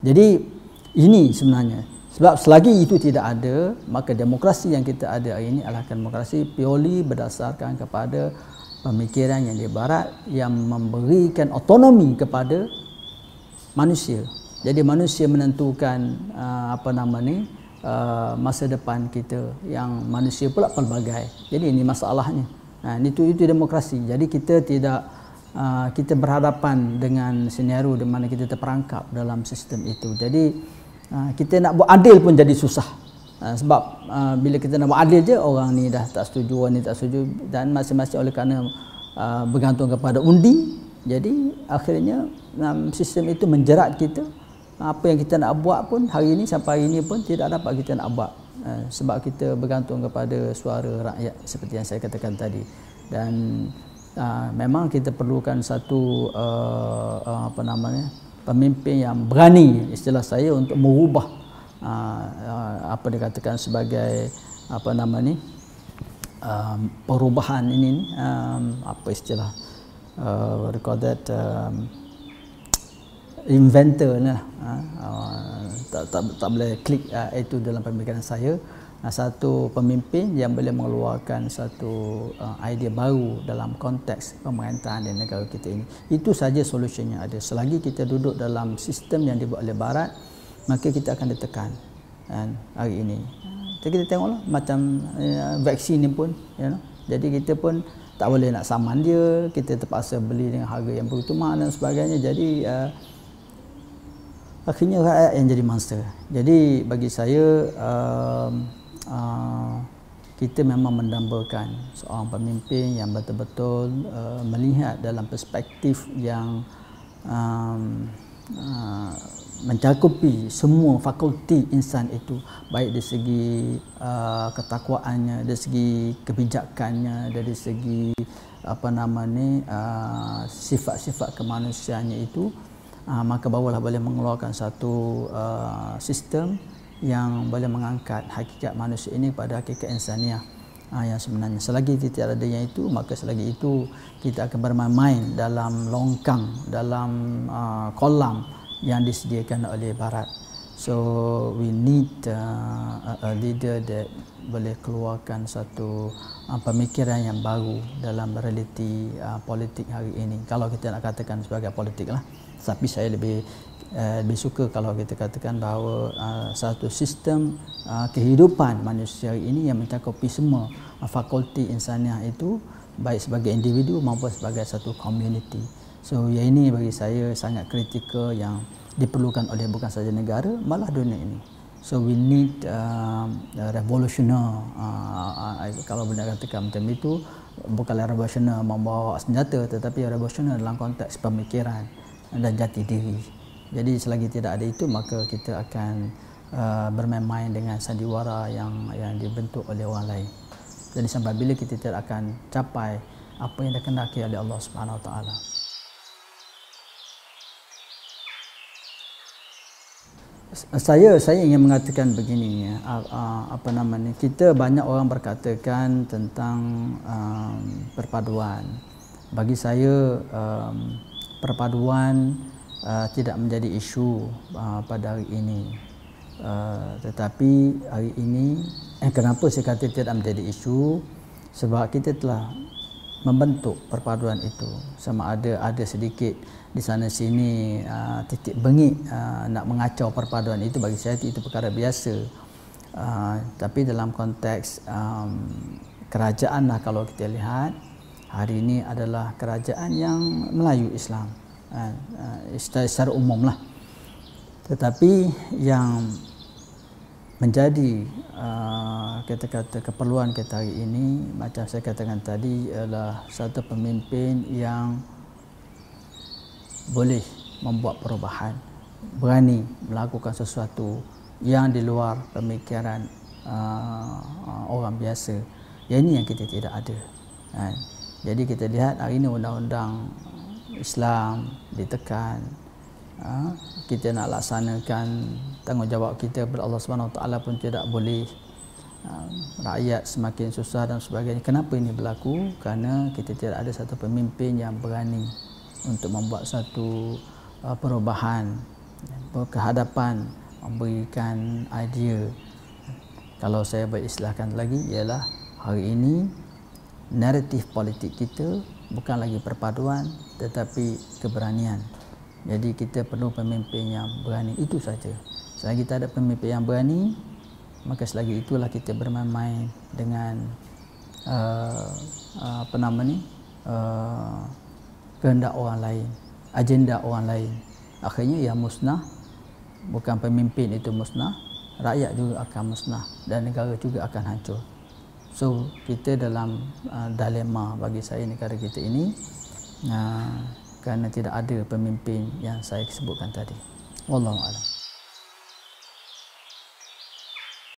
Jadi ini sebenarnya, sebab selagi itu tidak ada, maka demokrasi yang kita ada hari ini adalah demokrasi purely berdasarkan kepada pemikiran yang di barat yang memberikan otonomi kepada manusia. Jadi manusia menentukan masa depan kita, yang manusia pula pelbagai. Jadi ini masalahnya. Itu demokrasi. Jadi kita berhadapan dengan senario di mana kita terperangkap dalam sistem itu. Jadi kita nak buat adil pun jadi susah. Sebab bila kita nak buat adil je, orang ni dah tak setuju, orang ni tak setuju, dan masing-masing oleh kerana bergantung kepada undi. Jadi akhirnya sistem itu menjerat kita. Apa yang kita nak buat pun hari ini, sampai hari ini pun tidak dapat kita nak buat, sebab kita bergantung kepada suara rakyat seperti yang saya katakan tadi. Dan memang kita perlukan satu pemimpin yang berani, istilah saya, untuk merubah apa dikatakan sebagai perubahan ini, apa istilah what do you call that, inventor lah. Tak boleh klik itu dalam pemikiran saya. Satu pemimpin yang boleh mengeluarkan satu idea baru dalam konteks pemerintahan di negara kita ini. Itu saja solusinya ada. Selagi kita duduk dalam sistem yang dibuat oleh barat, maka kita akan ditekan hari ini. Jadi kita tengoklah macam vaksin ni pun, jadi kita pun tak boleh nak saman dia, kita terpaksa beli dengan harga yang begitu mahal dan sebagainya. Jadi akhirnya rakyat yang jadi monster. Jadi bagi saya kita memang mendambakan seorang pemimpin yang betul-betul melihat dalam perspektif yang mencakupi semua fakulti insan itu, baik dari segi ketakwaannya, dari segi kebijakannya, dari segi sifat-sifat kemanusiaannya itu, maka barulah boleh mengeluarkan satu sistem yang boleh mengangkat hakikat manusia ini pada hakikat insaniah yang sebenarnya. Selagi tidak adanya itu, maka selagi itu kita akan bermain-main dalam longkang, dalam kolam yang disediakan oleh barat. So we need a leader that boleh keluarkan satu pemikiran yang baru dalam realiti politik hari ini. Kalau kita nak katakan sebagai politik lah. Tapi saya lebih suka kalau kita katakan bahawa satu sistem kehidupan manusia hari ini yang mencakupi semua fakulti insaniah itu, baik sebagai individu maupun sebagai satu community. So yang ini bagi saya sangat kritikal, yang diperlukan oleh bukan saja negara, malah dunia ini. So we need revolutioner, kalau boleh katakan macam itu, bukanlah revolutioner membawa senjata, tetapi revolutioner dalam konteks pemikiran dan jati diri. Jadi selagi tidak ada itu, maka kita akan bermain-main dengan sandiwara yang dibentuk oleh orang lain. Jadi sampai bila kita tidak akan capai apa yang dikehendaki oleh Allah Subhanahu Wa Taala. Saya ingin mengatakan begini, kita banyak orang berkatakan tentang perpaduan. Bagi saya perpaduan tidak menjadi isu pada hari ini. Tetapi hari ini, kenapa saya kata tidak menjadi isu? Sebab kita telah membentuk perpaduan itu. Sama ada sedikit di sana sini titik bengik nak mengacau perpaduan itu, bagi saya itu perkara biasa. Tapi dalam konteks kerajaan lah, kalau kita lihat hari ini adalah kerajaan yang Melayu Islam secara umum lah. Tetapi yang menjadi kata-kata keperluan kita hari ini, macam saya katakan tadi, adalah satu pemimpin yang boleh membuat perubahan, berani melakukan sesuatu yang di luar pemikiran orang biasa. Yang ini yang kita tidak ada. Jadi kita lihat hari ini undang-undang Islam ditekan. Kita nak laksanakan tanggungjawab kita kepada Allah Subhanahu Wa Taala pun tidak boleh. Rakyat semakin susah dan sebagainya. Kenapa ini berlaku? Kerana kita tidak ada satu pemimpin yang berani untuk membuat satu perubahan berkehadapan, memberikan idea. Kalau saya beristilahkan lagi ialah hari ini naratif politik kita bukan lagi perpaduan tetapi keberanian. Jadi kita perlu pemimpin yang berani, itu saja. Selagi kita ada pemimpin yang berani, maka selagi itulah kita bermain-main dengan kehendak orang lain, agenda orang lain. Akhirnya ia musnah, bukan pemimpin itu musnah, rakyat juga akan musnah dan negara juga akan hancur. So kita dalam dilema bagi saya negara kita ini kerana tidak ada pemimpin yang saya sebutkan tadi. Wallahu a'lam.